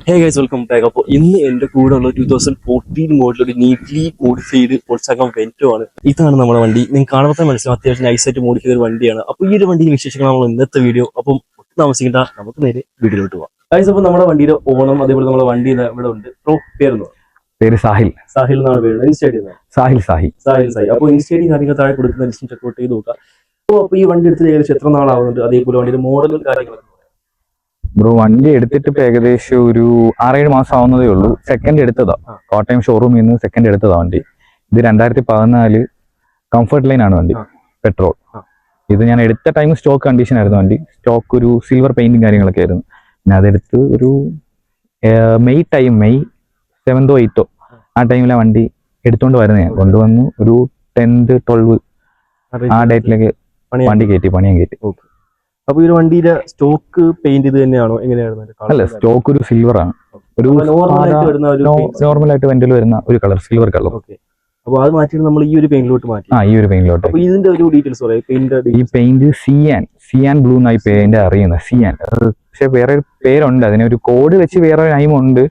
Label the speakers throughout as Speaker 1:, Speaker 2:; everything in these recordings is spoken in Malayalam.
Speaker 1: Hey guys, welcome back. അപ്പോൾ ഇന്ന് എൻ്റെ കൂടെ ഉള്ള 2014 മോഡലൊരു നീറ്റ്ലി മോഡിഫൈഡ് ഫോൾക്സ്വാഗൺ വെന്റോ ആണ്. ഇതാണ് നമ്മുടെ വണ്ടി. നിങ്ങൾക്ക് കാണുമ്പോൾ മനസ്സിലാവും അത്യാവശ്യം നൈസായിട്ട് മോഡിഫൈ ചെയ്ത ഒരു വണ്ടിയാണ്. അപ്പോൾ ഈ ഒരു വണ്ടിയുടെ വിശേഷങ്ങൾ നമ്മൾ ഇന്നത്തെ വീഡിയോ. അപ്പം താമസിക്കേണ്ട, നമുക്ക് നേരെ വീഡിയോയിലോട്ട് പോകാം. ഗൈസ്, അപ്പോൾ നമ്മുടെ വണ്ടിയുടെ ഓണം, അതേപോലെ നമ്മുടെ വണ്ടി ഇവിടെ ഉണ്ട്. പേര്
Speaker 2: സാഹിൽ
Speaker 1: എന്നാണ് പേര്. ഇൻസ്റ്റേഡിയം സാഹിൽ. അപ്പോൾ ഇൻസ്റ്റേഡിയം കാര്യങ്ങൾ താഴെ കൊടുക്കുന്ന ലിസ്റ്റ് ചെക്കൗട്ട് ചെയ്ത് നോക്കാം. അപ്പോൾ ഈ വണ്ടി എടുത്ത് ഏകദേശം എത്ര നാളാവുന്നുണ്ട്, അതേപോലെ വണ്ടിയുടെ മോഡലും കാര്യങ്ങളും?
Speaker 2: ബ്രോ, വണ്ടി എടുത്തിട്ട് ഇപ്പൊ ഏകദേശം ഒരു 6-7 മാസം ആവുന്നതേ ഉള്ളൂ. സെക്കൻഡ് എടുത്തതാ, കോട്ടയം ഷോറൂമിൽ നിന്ന് സെക്കൻഡ് എടുത്തതാ വണ്ടി. ഇത് 2014 കംഫർട്ട് ലൈൻ ആണ് വണ്ടി, പെട്രോൾ. ഇത് ഞാൻ എടുത്ത ടൈം സ്റ്റോക്ക് കണ്ടീഷൻ ആയിരുന്നു വണ്ടി. സ്റ്റോക്ക് ഒരു സിൽവർ പെയിന്റും കാര്യങ്ങളൊക്കെ ആയിരുന്നു. പിന്നെ അതെടുത്ത് ഒരു മെയ് 7th or 8th ആ ടൈമിലാണ് വണ്ടി എടുത്തോണ്ട് വരുന്നത്. ഞാൻ കൊണ്ടുവന്നു ഒരു 10th 12th ആ ഡേറ്റിലേക്ക് വണ്ടി പണിയാൻ കയറ്റി.
Speaker 1: അപ്പൊ ഈ വണ്ടിയുടെ സ്റ്റോക്ക് പെയിന്റ് ഇത് തന്നെയാണോ, എങ്ങനെയായിരുന്നു?
Speaker 2: അല്ല, സ്റ്റോക്ക് ഒരു സിൽവർ ആണ്. ഒരു നോർമലായിട്ട് വെന്റിൽ വരുന്ന ഒരു കളർ, സിൽവർ കളർ.
Speaker 1: അപ്പൊ അത് മാറ്റിയിട്ട് നമ്മൾ ഈ ഒരു പെയിന്റിലോട്ട് മാറ്റി.
Speaker 2: ഈ ഒരു പെയിന്റിലോട്ട്.
Speaker 1: അപ്പൊ ഇതിന്റെ ഒരു ഡീറ്റെയിൽസ് പറയാം.
Speaker 2: ഈ പെയിന്റ് സിയാൻ ബ്ലൂ എന്നായി പെയിന്റ് അറിയുന്നത്. സിയാൻ, പക്ഷെ വേറെ പേരുണ്ട് അതിന്, ഒരു കോഡ് വെച്ച് വേറെ നൈമുണ്ട്.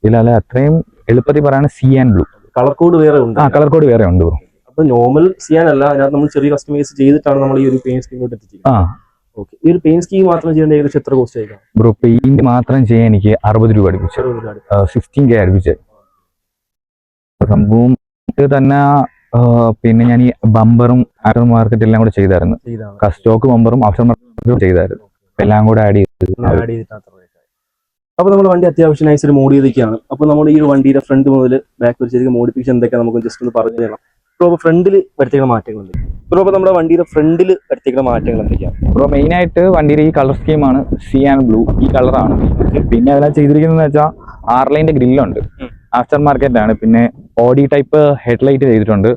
Speaker 2: ഇല്ല, അത്രയും എളുപ്പത്തിൽ പറയാണ് സിയാൻ ബ്ലൂ.
Speaker 1: കളർ കോഡ് വേറെ ഉണ്ട്.
Speaker 2: കളർ കോഡ് വേറെ ഉണ്ട്.
Speaker 1: അപ്പൊ നോർമൽ സിയാൻ അല്ല, അതിനകത്ത് നമ്മൾ ചെറിയ കസ്റ്റമൈസ് ചെയ്തിട്ടാണ് നമ്മൾ ഈ ഒരു പെയിന്റ് സ്കീമിലോട്ട് എത്തിച്ചത്. ഈ ഒരു പെയിന്റ് സ്കീം മാത്രം ചെയ്യാൻ ഏകദേശം എത്ര കോസ്റ്റ് ആയിരിക്കും
Speaker 2: ബ്രോ? പെയിന്റ് മാത്രം ചെയ്യാൻ എനിക്ക് 60 രൂപ അടുപ്പിച്ചു, 16K അടുപ്പിച്ച് സംഭവം തന്നെ. പിന്നെ ഞാൻ ഈ ബമ്പറും ആഫ്റ്റർ മാർക്കറ്റ് എല്ലാം കൂടെ ചെയ്തായിരുന്നു. സ്റ്റോക്ക് ബമ്പറും ആഫ്റ്റർ മാർക്കറ്റും ചെയ്തായിരുന്നു. എല്ലാം കൂടെ ആഡ് ചെയ്തിട്ടാണ്.
Speaker 1: അപ്പൊ നമ്മുടെ വണ്ടി അത്യാവശ്യം നൈസ് ഒരു മോഡ് ചെയ്തൊക്കെയാണ്. അപ്പൊ നമ്മുടെ ഈ ഒരു വണ്ടിയുടെ ഫ്രണ്ട് മുതൽ ബാക്ക് വരെ മോഡിഫിക്കേഷൻ എന്തൊക്കെയാണ് നമുക്ക് ജസ്റ്റ് ഒന്ന് പറഞ്ഞു തരണം. ഇപ്പോൾ ഫ്രണ്ടിൽ വരുത്തിക്കുന്ന മാറ്റങ്ങളുണ്ട്. ഇപ്പോൾ നമ്മുടെ വണ്ടിയുടെ ഫ്രണ്ടിൽ വരുത്തിക്കുന്ന മാറ്റങ്ങൾ എന്തൊക്കെയാണ്?
Speaker 2: ഇപ്പോൾ മെയിൻ ആയിട്ട് വണ്ടിയുടെ ഈ കളർ സ്കീമാണ് സിയാൻ ബ്ലൂ, ഈ കളറാണ്. പിന്നെ അതെല്ലാം ചെയ്തിരിക്കുന്നത് വെച്ചാൽ 6 ലൈൻ്റെ ഗ്രില്ലുണ്ട്, ആഫ്റ്റർ മാർക്കറ്റ് ആണ്. പിന്നെ ഓഡി ടൈപ്പ് ഹെഡ്ലൈറ്റ് ചെയ്തിട്ടുണ്ട്.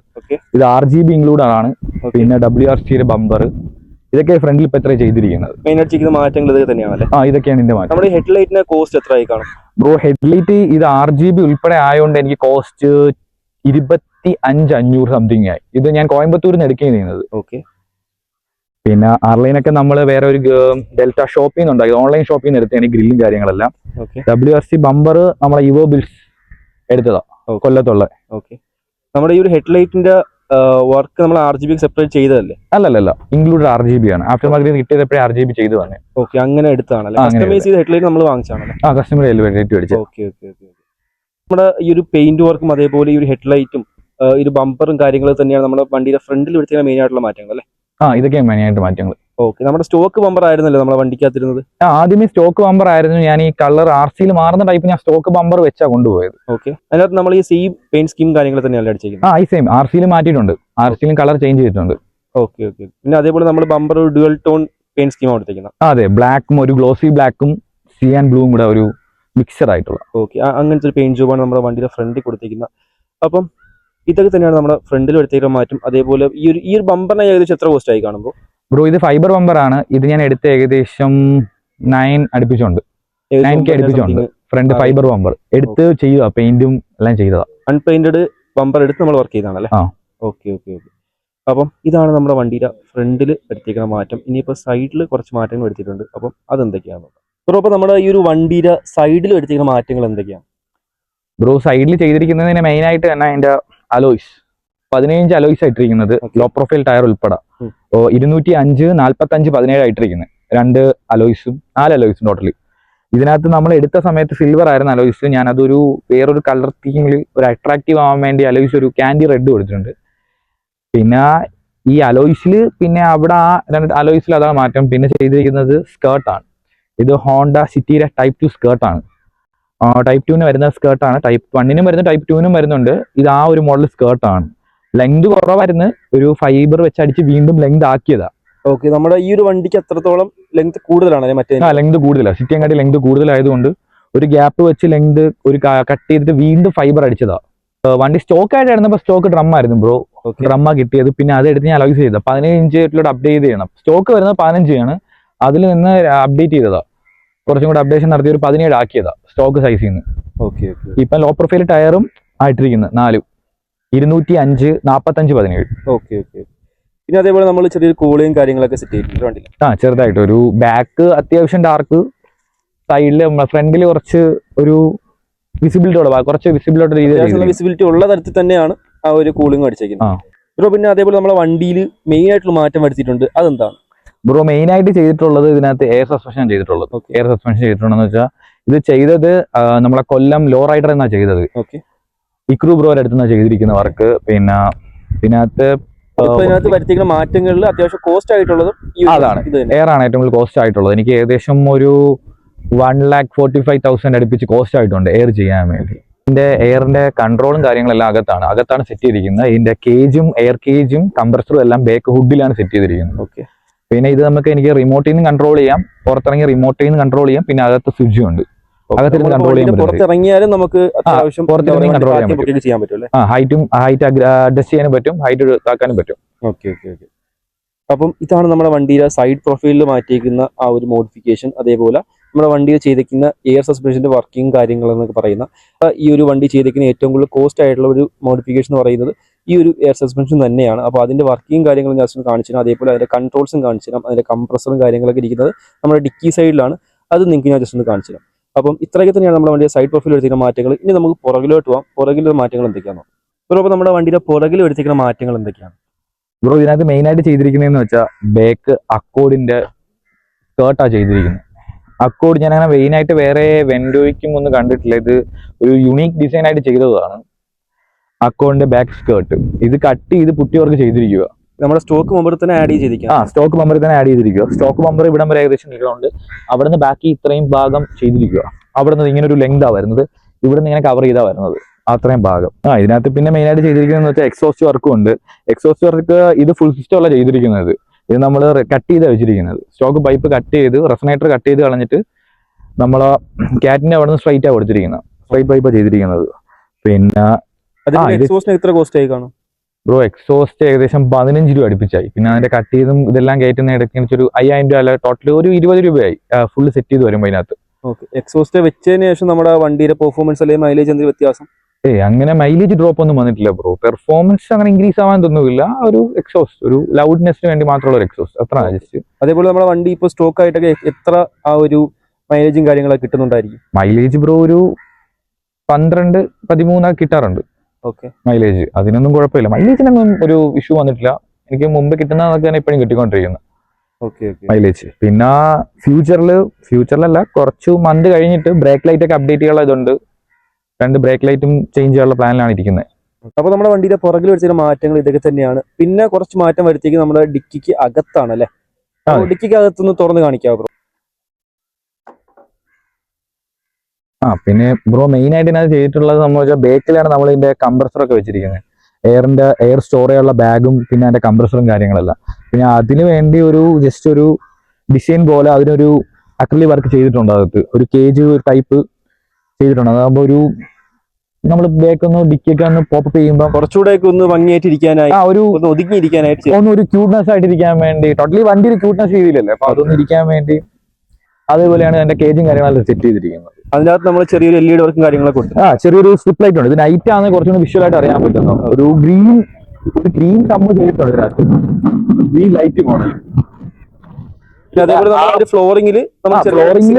Speaker 2: ഇത് RGB ഇൻക്ലൂഡഡ് ആണ്. പിന്നെ WRC ബമ്പർ, ഇതൊക്കെ ഫ്രണ്ടിൽ ഇപ്പൊ എത്ര ചെയ്തിരിക്കുന്നത്.
Speaker 1: മെയിനായിട്ട് ചെയ്യുന്ന മാറ്റങ്ങൾ ഇതൊക്കെ തന്നെയാണല്ലേ?
Speaker 2: ഇതൊക്കെയാണ് ഇതിന്റെ മാറ്റം.
Speaker 1: നമ്മുടെ ഹെഡ്ലൈറ്റിന്റെ കോസ്റ്റ് എത്ര ആയി കാണും
Speaker 2: ബ്രോ? ഹെഡ്ലൈറ്റ് ഇത് RGB ഉൾപ്പെടെ ആയതുകൊണ്ട് എനിക്ക് കോസ്റ്റ് 25,500 സംതിങ് ആയി. ഇത് ഞാൻ കോയമ്പത്തൂരിൽ നിന്ന് എടുക്കുകയും ചെയ്യുന്നത്. പിന്നെ ആർലൈനൊക്കെ നമ്മൾ വേറെ ഒരു ഡെൽറ്റ ഷോപ്പിൽ നിന്നുണ്ടായി, ഓൺലൈൻ ഷോപ്പിൽ നിന്ന് എടുത്തതാണ് ഈ ഗ്രില്ലും കാര്യങ്ങളെല്ലാം. WRC ബമ്പർ നമ്മളെ ഇവോ ബിൽസ് എടുത്തതാ, കൊല്ലത്തുള്ള.
Speaker 1: നമ്മുടെ ഈ ഒരു ഹെഡ്ലൈറ്റിന്റെ വർക്ക് നമ്മൾ RGB സെപ്പറേറ്റ് ചെയ്തതല്ലേ?
Speaker 2: അല്ലല്ല, ഇൻക്ലൂഡഡ് RGB ആണ്. ആഫ്റ്റർ മാർക്കറ്റ് കിട്ടിയപ്പോഴേ RGB ചെയ്തു തന്നെ.
Speaker 1: അങ്ങനെ എടുത്താണല്ലേ? കസ്റ്റമൈസ് ചെയ്ത ഹെഡ്ലൈറ്റ് നമ്മൾ വാങ്ങിച്ചാണല്ലേ?
Speaker 2: കസ്റ്റമർ ഹെഡ്ലൈറ്റ് മേടിച്ചു.
Speaker 1: നമ്മുടെ ഈ ഒരു പെയിന്റ് വർക്കും അതേപോലെ ഈ ഒരു ഹെഡ്ലൈറ്റും ഈ ഒരു ബമ്പറും കാര്യങ്ങളും തന്നെയാണ് നമ്മുടെ വണ്ടിയുടെ ഫ്രണ്ടിൽ വരുത്തിയ മെയിൻ ആയിട്ടുള്ള മാറ്റങ്ങൾ അല്ലേ?
Speaker 2: ഇതൊക്കെയാണ് മെയിൻ ആയിട്ട് മാറ്റങ്ങൾ.
Speaker 1: നമ്മുടെ സ്റ്റോക്ക് ബമ്പർ ആയിരുന്നല്ലോ നമ്മുടെ വണ്ടിക്കകത്തിരുന്നത്?
Speaker 2: ആദ്യമേ സ്റ്റോക്ക് ബമ്പർ ആയിരുന്നു. ഞാൻ ഈ കളർ RCയിൽ മാറുന്ന ടൈപ്പ് ഞാൻ സ്റ്റോക്ക് ബമ്പർ വെച്ചാ കൊണ്ടുപോയത്.
Speaker 1: അതിനകത്ത് നമ്മൾ ഈ സെയിം പെയിന്റ് സ്കീം കാര്യങ്ങൾ തന്നെയല്ലേ അടിച്ചിരിക്കുന്നത്?
Speaker 2: ഈ സെയിം RCയിൽ മാറ്റിയിട്ടുണ്ട്, RCയിലും കളർ ചേഞ്ച് ചെയ്തിട്ടുണ്ട്.
Speaker 1: പിന്നെ അതേപോലെ നമ്മൾ bumper dual tone paint scheme കൊടുത്തിരിക്കുന്നത്.
Speaker 2: അതെ, ബ്ലാക്കും ഒരു ഗ്ലോസി ബ്ലാക്കും സിയാൻ ബ്ലൂവും കൂടെ ഒരു മിക്സർ ആയിട്ടുള്ള
Speaker 1: അങ്ങനത്തെ ഒരു പെയിന്റ് ജോബാണ് നമ്മുടെ വണ്ടിയുടെ ഫ്രണ്ടിൽ കൊടുത്തിരിക്കുന്നത്. അപ്പം ഇതൊക്കെ തന്നെയാണ് നമ്മുടെ ഫ്രണ്ടിൽ എടുത്തേക്കുന്ന മാറ്റം. അതേപോലെ ഈ ഒരു ബമ്പറിനെ ഏകദേശം എത്ര കോസ്റ്റ് ആയി കാണുമ്പോൾ
Speaker 2: ബ്രോ? ഇത് ഫൈബർ ബമ്പർ ആണ്. ഇത് ഞാൻ എടുത്ത ഏകദേശം 9 അടുപ്പിച്ചുണ്ട്, 9K അടുപ്പിച്ചുണ്ട്. ഫ്രണ്ട് ഫൈബർ ബമ്പർ എടുത്ത് ചെയ്യുക, പെയിന്റും എല്ലാം ചെയ്തതാ.
Speaker 1: അൺപെയിന്റഡ് ബമ്പർ എടുത്ത് നമ്മൾ വർക്ക് ചെയ്താണല്ലേ? അപ്പം ഇതാണ് നമ്മുടെ വണ്ടിയുടെ ഫ്രണ്ടിൽ എടുത്തേക്കുന്ന മാറ്റം. ഇനിയിപ്പോൾ സൈഡിൽ കുറച്ച് മാറ്റങ്ങൾ എടുത്തിട്ടുണ്ട്. അപ്പം അതെന്തൊക്കെയാണ് ബ്രോ? അപ്പോൾ നമ്മുടെ ഈ ഒരു വണ്ടിയുടെ സൈഡിൽ എടുത്തേക്കുന്ന മാറ്റങ്ങൾ എന്തൊക്കെയാണ്
Speaker 2: ബ്രോ? സൈഡിൽ ചെയ്തിരിക്കുന്നതിന് മെയിൻ ആയിട്ട് തന്നെ അതിന്റെ അലോയ്സ് 15 അലോയ്സ് ആയിട്ടിരിക്കുന്നത്, ലോ പ്രൊഫൈൽ ടയർ ഉൾപ്പെടെ 205, 45, 17 ആയിട്ടിരിക്കുന്നത്. 2 അലോയ്സും 4 അലോയ്സും ടോട്ടലി. ഇതിനകത്ത് നമ്മൾ എടുത്ത സമയത്ത് സിൽവർ ആയിരുന്ന അലോയ്സ്, ഞാനതൊരു വേറൊരു കളർ തീമിൽ ഒരു അട്രാക്റ്റീവ് ആവാൻ വേണ്ടി അലോയ്സ് ഒരു ക്യാൻഡി റെഡ് കൊടുത്തിട്ടുണ്ട്. പിന്നെ ഈ അലോയ്സിൽ പിന്നെ അവിടെ 2 അലോയ്സിൽ അതാണ് മാറ്റം. പിന്നെ ചെയ്തിരിക്കുന്നത് സ്കേർട്ടാണ്. ഇത് ഹോണ്ട സിറ്റിയുടെ ടൈപ്പ് 2 സ്കേർട്ടാണ്. ടൈപ്പ് 2 വരുന്ന സ്കേർട്ടാണ്. ടൈപ്പ് 1 വരുന്ന ടൈപ്പ് 2 വരുന്നുണ്ട്. ഇത് ഒരു മോഡൽ സ്കേർട്ടാണ്. ലെങ്ത് കുറവായിരുന്നു, ഒരു ഫൈബർ വെച്ച് അടിച്ച് വീണ്ടും ലെങ്ത് ആക്കിയതാ.
Speaker 1: നമ്മുടെ ഈ ഒരു വണ്ടിക്ക് എത്രത്തോളം ലെങ്ത് കൂടുതലാണ്?
Speaker 2: ലെങ്ത് കൂടുതലാണ്, സിറ്റിയെക്കാട്ടി ലെങ്ത് കൂടുതലായതുകൊണ്ട് ഒരു ഗ്യാപ്പ് വെച്ച് ലെങ്ത് ഒരു കട്ട് ചെയ്തിട്ട് വീണ്ടും ഫൈബർ അടിച്ചതാ. വണ്ടി സ്റ്റോക്ക് ആയിട്ടായിരുന്നപ്പോൾ സ്റ്റോക്ക് ഡ്രം ആയിരുന്നു ബ്രോ, ഡ്രമ്മാ കിട്ടിയത്. പിന്നെ അതെടുത്ത് ഞാൻ അലോയ്സ് ചെയ്തത് 15 ഇഞ്ചിലോട്ട് അപ്ഡേറ്റ് ചെയ്യണം. സ്റ്റോക്ക് വരുന്നത് 15 ആണ്, അതിൽ നിന്ന് അപ്ഡേറ്റ് ചെയ്തതാ. കുറച്ചും കൂടെ അപ്ഡേഷൻ നടത്തി ഒരു 17 ആക്കിയതാ സ്റ്റോക്ക് സൈസിൽ നിന്ന്. ഇപ്പം ലോ പ്രൊഫൈൽ ടയറും ആയിട്ടിരിക്കുന്നത് 4, 205, 45, 17.
Speaker 1: പിന്നെ അതേപോലെ നമ്മൾ ചെറിയൊരു കൂളിയും കാര്യങ്ങളൊക്കെ സെറ്റ് ചെയ്തിട്ടുണ്ട് വണ്ടിയിൽ.
Speaker 2: ചെറുതായിട്ട് ഒരു ബാക്ക് അത്യാവശ്യം ഡാർക്ക്, സൈഡില് ഫ്രണ്ടിൽ കുറച്ച് ഒരു വിസിബിലിറ്റി കുറച്ച് വിസിബിലിറ്റി
Speaker 1: വിസിബിലിറ്റി ഉള്ള തരത്തിൽ തന്നെയാണ് ആ ഒരു കൂളിംഗ് അടിച്ചേക്കുന്നത് ബ്രോ. പിന്നെ അതേപോലെ നമ്മളെ വണ്ടിയിൽ മെയിൻ ആയിട്ടുള്ള മാറ്റം വരുത്തിയിട്ടുണ്ട്, അതെന്താണ്
Speaker 2: ബ്രോ? മെയിൻ ആയിട്ട് ചെയ്തിട്ടുള്ളത് ഇതിനകത്ത് എയർ സസ്പെൻഷൻ ചെയ്തിട്ടുള്ളത്. എയർ സസ്പെൻഷൻ ചെയ്തിട്ടുണ്ടെന്ന് വെച്ചാൽ ഇത് ചെയ്തത് നമ്മളെ കൊല്ലം ലോ റൈഡർ എന്നാ ചെയ്തത്. ഇക്രു ബ്രോയുടെ അടുത്തുനിന്നാണ് ചെയ്തിരിക്കുന്ന വർക്ക്. പിന്നെ ഇതിനകത്ത്
Speaker 1: വരുത്തിക്കുന്ന മാറ്റങ്ങളിൽ അത്യാവശ്യം കോസ്റ്റ് ആയിട്ടുള്ളത്
Speaker 2: അതാണ്, എയർ ആണ് ഏറ്റവും കൂടുതൽ കോസ്റ്റ് ആയിട്ടുള്ളത്. എനിക്ക് ഏകദേശം ഒരു 1,45,000 അടുപ്പിച്ച് കോസ്റ്റ് ആയിട്ടുണ്ട് എയർ ചെയ്യാൻ വേണ്ടി. ഇതിന്റെ എയറിന്റെ കൺട്രോളും കാര്യങ്ങളെല്ലാം അകത്താണ് സെറ്റ് ചെയ്തിരിക്കുന്നത്. ഇതിന്റെ കേജും എയർ കേജും കംപ്രസറും എല്ലാം ബാക്ക് ഹുഡിലാണ് സെറ്റ് ചെയ്തിരിക്കുന്നത്. പിന്നെ ഇത് എനിക്ക് റിമോട്ടിൽ നിന്ന് കൺട്രോൾ ചെയ്യാം, പുറത്തിറങ്ങി റിമോട്ടിൽ നിന്ന് കൺട്രോൾ ചെയ്യാം. പിന്നെ അകത്ത് സ്വിച്ചും ഉണ്ട്, അകത്തിരുന്ന് കൺട്രോൾ ചെയ്യാൻ പറ്റും.
Speaker 1: പുറത്തിറങ്ങിയാലും നമുക്ക്
Speaker 2: പുറത്തിറങ്ങി കൺട്രോൾ ചെയ്യാൻ പറ്റും. ഹൈറ്റ് അഡ്ജസ്റ്റ് ചെയ്യാനും പറ്റും, ഹൈറ്റ് ആക്കാനും പറ്റും.
Speaker 1: അപ്പം ഇതാണ് നമ്മുടെ വണ്ടിയുടെ സൈഡ് പ്രൊഫൈലിൽ മാറ്റിയിരിക്കുന്ന ആ ഒരു മോഡിഫിക്കേഷൻ. അതേപോലെ നമ്മുടെ വണ്ടിയിൽ ചെയ്തിരിക്കുന്ന എയർ സസ്പെൻഷന്റെ വർക്കിംഗ് കാര്യങ്ങൾ എന്നൊക്കെ പറയുന്ന ഈ ഒരു വണ്ടി ചെയ്തിരിക്കുന്ന ഏറ്റവും കൂടുതൽ കോസ്റ്റ് ആയിട്ടുള്ള ഒരു മോഡിഫിക്കേഷൻ എന്ന് പറയുന്നത് ഈ ഒരു എയർ സസ്പെൻഷൻ തന്നെയാണ്. അപ്പോൾ അതിന്റെ വർക്കിംഗ് കാര്യങ്ങൾ ജസ്റ്റ് കാണിച്ചു തരാം, അതേപോലെ അതിന്റെ കൺട്രോൾസും കാണിച്ചു തരാം. അതിന്റെ കംപ്രസറും കാര്യങ്ങളൊക്കെ ഇരിക്കുന്നത് നമ്മുടെ ഡിക്കി സൈഡിലാണ്, അത് നിങ്ങൾക്ക് ഞാൻ ജസ്റ്റ് ഒന്ന് കാണിച്ചു തരാം. അപ്പം ഇത്രയൊക്കെ തന്നെയാണ് നമ്മുടെ വണ്ടിയുടെ സൈഡ് പ്രൊഫൈൽ എടുത്തിരിക്കുന്ന മാറ്റങ്ങൾ. ഇനി നമുക്ക് പുറകിലോട്ട് പോകാം, പുറകിലെ മാറ്റങ്ങൾ എന്തൊക്കെയാണ് അപ്പോൾ നമ്മുടെ വണ്ടിയുടെ പുറകിൽ എടുത്തിരിക്കുന്ന മാറ്റങ്ങൾ എന്തൊക്കെയാണ്
Speaker 2: ബ്രോ? ഇതിനകത്ത് മെയിൻ ആയിട്ട് ചെയ്തിരിക്കുന്നതെന്ന് വെച്ചാൽ ബാക്ക് അക്കോർഡിന്റെ സ്കേർട്ടാ ചെയ്തിരിക്കുന്നത്. അക്കോർഡ് ഞാൻ അങ്ങനെ മെയിൻ ആയിട്ട് വേറെ വെൻഡോയ്ക്കും ഒന്നും കണ്ടിട്ടില്ല. ഇത് ഒരു യുണീക്ക് ഡിസൈൻ ആയിട്ട് ചെയ്തതാണ് അക്കോർഡിന്റെ ബാക്ക് സ്കേർട്ട്. ഇത് കട്ട് ചെയ്ത് പുട്ടി വർക്ക് ചെയ്തിരിക്കുക.
Speaker 1: നമ്മുടെ സ്റ്റോക്ക് ബമ്പറിൽ തന്നെ ആഡ് ചെയ്തിരിക്കുക.
Speaker 2: സ്റ്റോക്ക് ബമ്പറിൽ തന്നെ ആഡ് ചെയ്തിരിക്കുക. സ്റ്റോക്ക് ബമ്പർ ഇവിടം വരെ ഏകദേശം നിൽക്കുന്നുണ്ട്. അവിടെ നിന്ന് ബാക്കി ഇത്രയും ഭാഗം ചെയ്തിരിക്കുക. അവിടെ നിന്ന് ഇങ്ങനെ ഒരു ലെങ്താ വരുന്നത്, ഇവിടെ നിന്ന് ഇങ്ങനെ കവർ ചെയ്താ വരുന്നത് അത്രയും ഭാഗം. ഇതിനകത്ത് പിന്നെ മെയിൻ ആയിട്ട് ചെയ്തിരിക്കുന്നത് വെച്ചാൽ എക്സോസ്റ്റ് വർക്കും ഉണ്ട്. എക്സോസ്റ്റ് വർക്ക് ഇത് ഫുൾ സിസ്റ്റം അല്ല ചെയ്തിരിക്കുന്നത്, ഇത് നമ്മൾ കട്ട് ചെയ്താ വെച്ചിരിക്കുന്നത്. സ്റ്റോക്ക് പൈപ്പ് കട്ട് ചെയ്ത് റെസനേറ്റർ കട്ട് ചെയ്ത് കളഞ്ഞിട്ട് നമ്മളെ ക്യാറ്റിന്റെ അവിടെ നിന്ന് സ്ട്രൈറ്റ് ആ കൊടുത്തിരിക്കുന്നത്, സ്ട്രൈറ്റ് പൈപ്പാണ് ചെയ്തിരിക്കുന്നത്. പിന്നെ
Speaker 1: എത്ര കോസ്റ്റ് ആയി കാണും
Speaker 2: ബ്രോ? എക്സോസ്റ്റ് ഏകദേശം 15 രൂപ അടുപ്പിച്ചായി. പിന്നെ അതിന്റെ കട്ട് ചെയ്തും ഇതെല്ലാം കയറ്റുന്ന ഇടയ്ക്ക് ഒരു 5,000 രൂപ അല്ല, ടോട്ടൽ ഒരു 20 രൂപയായി ഫുള്ള് സെറ്റ് ചെയ്ത് വരുമ്പോൾ അതിനകത്ത്.
Speaker 1: എക്സോസ്റ്റ് വെച്ചതിന് ശേഷം നമ്മുടെ വണ്ടിയുടെ പെർഫോമൻസ് അല്ലെങ്കിൽ മൈലേജ് എന്തെങ്കിലും വ്യത്യാസം?
Speaker 2: അങ്ങനെ മൈലേജ് ഡ്രോപ്പ് ഒന്നും വന്നിട്ടില്ല ബ്രോ. പെർഫോമൻസ് അങ്ങനെ ഇൻക്രീസ് ആവാൻ തോന്നുന്നില്ല. ഒരു എക്സോസ്റ്റ് ഒരു ലൗഡ്നെസ്സിന് വേണ്ടി മാത്രമുള്ള ഒരു എക്സോസ്റ്റ് അത്ര ജസ്റ്റ്.
Speaker 1: അതേപോലെ നമ്മുടെ വണ്ടി ഇപ്പോൾ സ്റ്റോക്ക് ആയിട്ടൊക്കെ എത്ര ആ ഒരു മൈലേജും കാര്യങ്ങളൊക്കെ കിട്ടുന്നുണ്ടായിരിക്കും?
Speaker 2: മൈലേജ് ബ്രോ ഒരു 12-13 കിട്ടാറുണ്ട് മൈലേജ്. അതിനൊന്നും കുഴപ്പമില്ല, മൈലേജിനൊന്നും ഒരു ഇഷ്യൂ വന്നിട്ടില്ല. എനിക്ക് മുമ്പ് കിട്ടുന്നതൊക്കെ തന്നെ ഇപ്പോഴും കിട്ടിക്കൊണ്ടിരിക്കുന്നത് മൈലേജ്. പിന്നെ ഫ്യൂച്ചറിലല്ല, കുറച്ച് മന്ത് കഴിഞ്ഞിട്ട് ബ്രേക്ക് ലൈറ്റ് ഒക്കെ അപ്ഡേറ്റ് ചെയ്യാനുള്ള ഇതുണ്ട്. 2 ബ്രേക്ക് ലൈറ്റും ചേഞ്ച് ചെയ്യാനുള്ള പ്ലാനിലാണ് ഇരിക്കുന്നത്.
Speaker 1: അപ്പോൾ നമ്മുടെ വണ്ടിയുടെ പുറകിൽ വെച്ചിട്ട് മാറ്റങ്ങൾ ഇതൊക്കെ തന്നെയാണ്. പിന്നെ കുറച്ച് മാറ്റം വരുത്തിയെങ്കിൽ നമ്മുടെ ഡിക്കിക്ക് അകത്താണ് അല്ലേ? ഡിക്കിക്ക് അകത്തൊന്ന് തുറന്ന് കാണിക്കാവോ ബ്രോ?
Speaker 2: പിന്നെ ബ്രോ മെയിൻ ആയിട്ട് ഇതിനകത്ത് ചെയ്തിട്ടുള്ളത് നമ്മൾ വെച്ചാൽ ബേക്കിലാണ് നമ്മൾ ഇതിന്റെ കംപ്രസറൊക്കെ വെച്ചിരിക്കുന്നത്. എയർ സ്റ്റോർ ചെയ്യാനുള്ള ബാഗും പിന്നെ അതിന്റെ കംപ്രസറും കാര്യങ്ങളെല്ലാം. പിന്നെ അതിനു വേണ്ടി ഒരു ജസ്റ്റ് ഒരു ഡിസൈൻ പോലെ അതിനൊരു അക്രിലിക് വർക്ക് ചെയ്തിട്ടുണ്ട്. അകത്ത് ഒരു കേജ് ടൈപ്പ് ചെയ്തിട്ടുണ്ട്. അതാകുമ്പോൾ ഒരു നമ്മൾ ബേക്കൊന്ന് ഡിക്കിയൊക്കെ ഒന്ന് പോപ്പ് ചെയ്യുമ്പോൾ
Speaker 1: കുറച്ചുകൂടെ ഒന്ന് ഭംഗിയായിട്ട് ഇരിക്കാനായി,
Speaker 2: ഒരു
Speaker 1: ഒതുങ്ങിയിരിക്കാനായിട്ട്
Speaker 2: ഒരു ക്യൂട്ട്നെസ് ആയിട്ട് ഇരിക്കാൻ വേണ്ടി. ടോട്ടലി വണ്ടി ഒരു ക്യൂട്ട്നെസ് രീതിയിലല്ലേ, അപ്പൊ അതൊന്നും ഇരിക്കാൻ വേണ്ടി അതേപോലെയാണ് അതിന്റെ കേജും കാര്യങ്ങളെല്ലാം സെറ്റ് ചെയ്തിരിക്കുന്നത്.
Speaker 1: അതിനകത്ത് നമ്മൾ ചെറിയൊരു LED വർക്കും കാര്യങ്ങളൊക്കെ ഉണ്ട്.
Speaker 2: ചെറിയൊരു സ്ട്രിപ്പ് ലൈറ്റ് ഉണ്ട്. ഇത് നൈറ്റ് ആണ് കുറച്ചുകൂടി വിഷ്വൽ ആയിട്ട് അറിയാൻ പറ്റുന്നു. ഒരു ഗ്രീൻ സംഭവം ചെയ്തിട്ടുണ്ട് ഇതിനകത്ത്, ഗ്രീൻ ലൈറ്റ് മോഡൽ.
Speaker 1: ഫ്ലോറിംഗിൽ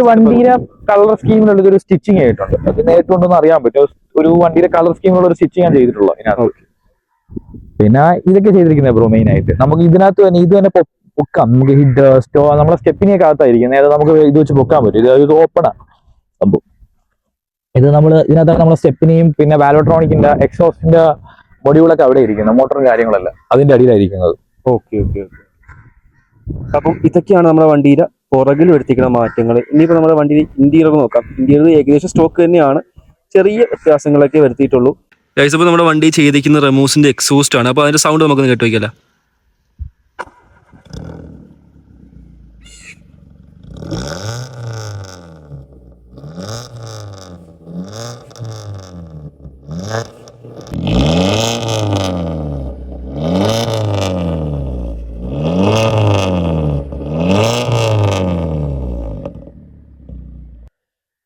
Speaker 2: വണ്ടിയുടെ കളർ സ്കീമിലുള്ള ഒരു സ്റ്റിച്ചിങ് ആയിട്ടുണ്ട്. അത് നേരിട്ടുണ്ടെന്ന് അറിയാൻ പറ്റും. ഒരു വണ്ടിയുടെ കളർ സ്കീമിലുള്ള ഒരു സ്റ്റിച്ചിങ് ആണ് ചെയ്തിട്ടുള്ളത് ഇതിനകത്ത്. പിന്നെ ഇതൊക്കെ ചെയ്തിരിക്കുന്നത് ബ്രോ മെയിൻ ആയിട്ട്. നമുക്ക് ഇതിനകത്ത് തന്നെ ഇത് തന്നെ പൊക്കാം. നമുക്ക് നമ്മളെ സ്റ്റെപ്പിനെയൊക്കെ അകത്തായിരിക്കും, നേരെ നമുക്ക് ഇത് വെച്ച് പൊക്കാൻ പറ്റും. ഇത് ഓപ്പണാ സംഭവം. ഇത് ഇതിനകത്താണ് നമ്മളെ സ്റ്റെപ്പിനെയും പിന്നെ വാലോട്രോണിക്കിന്റെ എക്സോസ്റ്റിന്റെ മൊഡ്യൂളൊക്കെ അവിടെ ഇരിക്കുന്നത്, മോട്ടറും കാര്യങ്ങളെല്ലാം അതിന്റെ അടിയിലായിരിക്കുന്നത്.
Speaker 1: അപ്പം ഇതൊക്കെയാണ് നമ്മുടെ വണ്ടിയുടെ പുറകിൽ വരുത്തിക്കുന്ന മാറ്റങ്ങൾ. ഇനിയിപ്പോൾ നമ്മുടെ വണ്ടിയുടെ ഇന്റീരിയർ നോക്കാം. ഇന്റീരിയർ ഏകദേശം സ്റ്റോക്ക് തന്നെയാണ്, ചെറിയ വ്യത്യാസങ്ങളൊക്കെ വരുത്തിയിട്ടുള്ളൂ. ഇപ്പോൾ നമ്മുടെ വണ്ടി ചെയ്തിരിക്കുന്ന റെമൂസിന്റെ എക്സോസ്റ്റ് ആണ്. അപ്പോൾ അതിന്റെ സൗണ്ട് നമുക്കൊന്ന് കേട്ട് വയ്ക്കല്ല.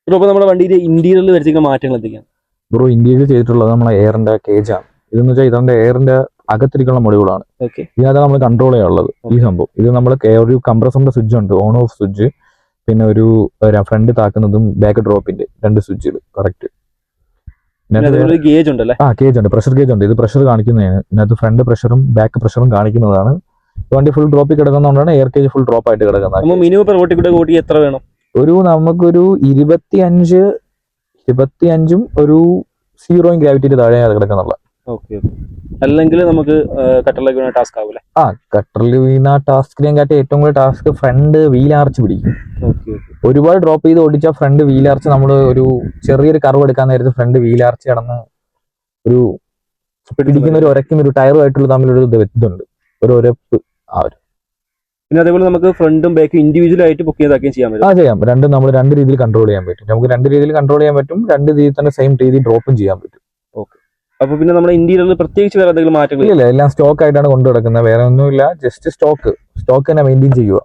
Speaker 1: ഇപ്പോൾ നമ്മുടെ വണ്ടിയുടെ ഇന്റീരിയറിൽ വരുത്തിക്കുന്ന മാറ്റങ്ങൾ എന്തൊക്കെയാണ്
Speaker 2: ബ്രോ? ഇന്റീരിയർ ചെയ്തിട്ടുള്ളത് നമ്മളെ എയറിന്റെ കേജാണ്. ഇതെന്ന് വെച്ചാൽ ഇതിന്റെ എയറിന്റെ അകത്തിരിക്കുന്ന മൊഡ്യൂളാണ്. ഇതിനകത്ത് നമ്മൾ കൺട്രോൾ ചെയ്യാനുള്ളത് ഈ സംഭവം. ഇത് നമ്മൾ ഒരു കംപ്രസറിന്റെ സ്വിച്ച് ഉണ്ട്, ഓൺ ഓഫ് സ്വിച്ച്. പിന്നെ ഒരു ഫ്രണ്ട് താക്കുന്നതും ബാക്ക് ഡ്രോപ്പിന്റെ 2 സ്വിച്ചുകൾ കറക്റ്റ്.
Speaker 1: ഗേജ് ഉണ്ടല്ലേ?
Speaker 2: ഗേജ് ഉണ്ട്, പ്രഷർ ഗേജ് ഉണ്ട്. ഇത് പ്രഷർ കാണിക്കുന്നതാണ്. ഇതിനകത്ത് ഫ്രണ്ട് പ്രഷറും ബാക്ക് പ്രഷറും കാണിക്കുന്നതാണ്. വണ്ടി ഫുൾ ഡ്രോപ്പിൽ കിടക്കുന്നതുകൊണ്ടാണ് എയർ കേജ് ഫുൾ ഡ്രോപ്പ് ആയിട്ട് കിടക്കുന്നത്.
Speaker 1: മിനിമം കൂട്ടി എത്ര വേണം?
Speaker 2: നമുക്കൊരു 25 ഒരു 0 ഗ്രാവിറ്റിയുടെ താഴെയാണ് കിടക്കുന്നുള്ള.
Speaker 1: അല്ലെങ്കിൽ നമുക്ക് കട്ടറിലേക്ക് വീണ ടാസ്ക് ആവൂലേ?
Speaker 2: കട്ടറിൽ വീണ ടാസ്കിനെയും കാട്ടി ഏറ്റവും കൂടുതൽ ടാസ്ക് ഫ്രണ്ട് വീൽ ആർച്ച് പിടിക്കും. ഒരുപാട് ഡ്രോപ്പ് ചെയ്ത് ഓടിച്ചാൽ ഫ്രണ്ട് വീൽ ആർച്ച് നമ്മൾ ഒരു ചെറിയൊരു കർവ് എടുക്കാൻ നേരത്ത് ഫ്രണ്ട് വീൽ ആർച്ച് കടന്ന് ഒരു പിടിക്കുന്ന ഒരു ഉരക്കുന്ന ഒരു ടയറുമായിട്ടുള്ള തമ്മിലൊരു ഇതുണ്ട്, ഒരു ഉരപ്പ്.
Speaker 1: പിന്നെ അതേപോലെ നമുക്ക് ഫ്രണ്ടും ബാക്കും ഇൻഡിവിജ്വൽ ആയിട്ട് ബുക്ക് ചെയ്താക്കുകയും ചെയ്യാൻ പറ്റും.
Speaker 2: ചെയ്യാം. രണ്ടും നമ്മൾ 2 രീതിയിൽ കൺട്രോൾ ചെയ്യാൻ പറ്റും. നമുക്ക് 2 രീതിയിൽ കൺട്രോൾ ചെയ്യാൻ പറ്റും. 2 രീതിയിൽ തന്നെ സെയിം രീതിയിൽ ഡ്രോപ്പും ചെയ്യാൻ പറ്റും.
Speaker 1: അപ്പൊ പിന്നെ നമ്മുടെ ഇന്ത്യയിൽ പ്രത്യേകിച്ച് വേറെ എന്തെങ്കിലും മാറ്റങ്ങൾ
Speaker 2: ഇല്ല, എല്ലാം സ്റ്റോക്ക് ആയിട്ടാണ് കൊണ്ടു കിടക്കുന്നത്. വേറെ ഒന്നുമില്ല, ജസ്റ്റ് സ്റ്റോക്ക് തന്നെ മെയിൻറ്റെയിൻ ചെയ്യുക.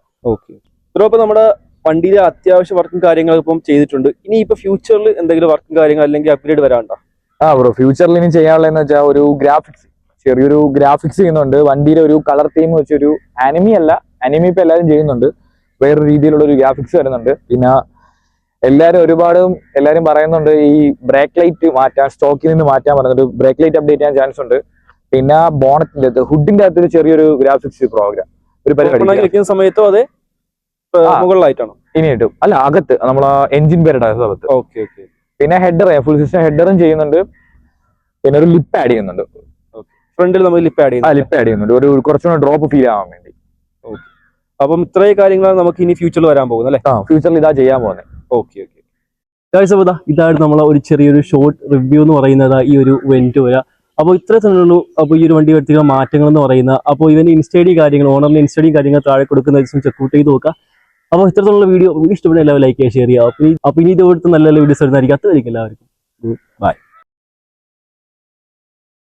Speaker 1: ഇപ്പൊ നമ്മുടെ വണ്ടിയിലെ അത്യാവശ്യ വർക്കും കാര്യങ്ങളും ഇപ്പം ചെയ്തിട്ടുണ്ട്. ഇനി ഇപ്പൊ ഫ്യൂച്ചറിൽ എന്തെങ്കിലും വർക്കും കാര്യങ്ങൾ അല്ലെങ്കിൽ അപ്ഗ്രേഡ് വരാനുണ്ടോ?
Speaker 2: ബ്രോ, ഫ്യൂച്ചറിൽ ഇനി ചെയ്യാനുള്ളതെന്ന് വെച്ചാൽ ഒരു ചെറിയൊരു ഗ്രാഫിക്സ് ചെയ്യുന്നുണ്ട്. വണ്ടിയിലെ ഒരു കളർ തീം വെച്ചൊരു അനിമി ഇപ്പൊ എല്ലാവരും ചെയ്യുന്നുണ്ട്. വേറെ രീതിയിലുള്ള ഒരു ഗ്രാഫിക്സ് വരുന്നുണ്ട്. പിന്നെ എല്ലാവരും പറയുന്നുണ്ട് ഈ ബ്രേക്ക് ലൈറ്റ് മാറ്റാൻ, സ്റ്റോക്കിൽ നിന്ന് മാറ്റാൻ പറയുന്നുണ്ട്. ബ്രേക്ക് ലൈറ്റ് അപ്ഡേറ്റ് ചെയ്യാൻ ചാൻസ് ഉണ്ട്. പിന്നെ ബോണറ്റിന്റെ അകത്ത്, ഹുഡിന്റെ അകത്ത് ഒരു ചെറിയൊരു ഗ്രാഫിക്സ് പ്രോഗ്രാം ഒരു പരിപാടി
Speaker 1: സമയത്തോ അതെ മുകളിലായിട്ടാണോ?
Speaker 2: ഇനിയിട്ടും അല്ല, അകത്ത് നമ്മളെ എഞ്ചിൻ പേരുടെ അകത്ത്. പിന്നെ ഫുൾ സിസ്റ്റം ഹെഡറും ചെയ്യുന്നുണ്ട്. പിന്നെ ഒരു ലിപ്പ് ആഡ് ചെയ്യുന്നുണ്ട്.
Speaker 1: ഫ്രണ്ടിൽ നമ്മൾ ലിപ്പ് ആഡ്
Speaker 2: ചെയ്യുന്നുണ്ട് ഒരു കുറച്ചുകൂടെ ഡ്രോപ്പ് ഫീൽ ആവാൻ വേണ്ടി.
Speaker 1: അപ്പം ഇത്രയും കാര്യങ്ങളാണ് നമുക്ക് ഇനി ഫ്യൂച്ചറിൽ വരാൻ പോകുന്നത് അല്ലേ?
Speaker 2: ഫ്യൂച്ചറിൽ ഇതാ ചെയ്യാൻ പോകുന്നത്.
Speaker 1: ഇതാണ് നമ്മളെ ഒരു ചെറിയൊരു ഷോർട്ട് റിവ്യൂ എന്ന് പറയുന്നത് ഈ ഒരു വെന്റോര. അപ്പോൾ ഇത്ര തന്നെയുള്ളൂ. അപ്പോൾ ഈ ഒരു വണ്ടി വരുത്തിയുള്ള മാറ്റങ്ങൾ എന്ന് പറയുന്നത്, അപ്പോൾ ഇവന്റെ ഇൻസ്റ്റഡി കാര്യങ്ങൾ, ഓണറിന്റെ ഇൻസ്റ്റഡി കാര്യങ്ങൾ താഴെ കൊടുക്കുന്ന ചെക്കൗട്ട് ചെയ്ത് നോക്കുക. അപ്പോൾ ഇത്തരത്തിലുള്ള വീഡിയോ ഇഷ്ടപ്പെടുന്ന എല്ലാവരും ലൈക്ക് ചെയ്യുക, ഷെയർ ചെയ്യുക. അപ്പോൾ ഇനി ഇതുപോലത്തെ നല്ല നല്ല വീഡിയോസ് വരുന്നതായിരിക്കും. അത്രയായിരിക്കും എല്ലാവർക്കും. ബൈ.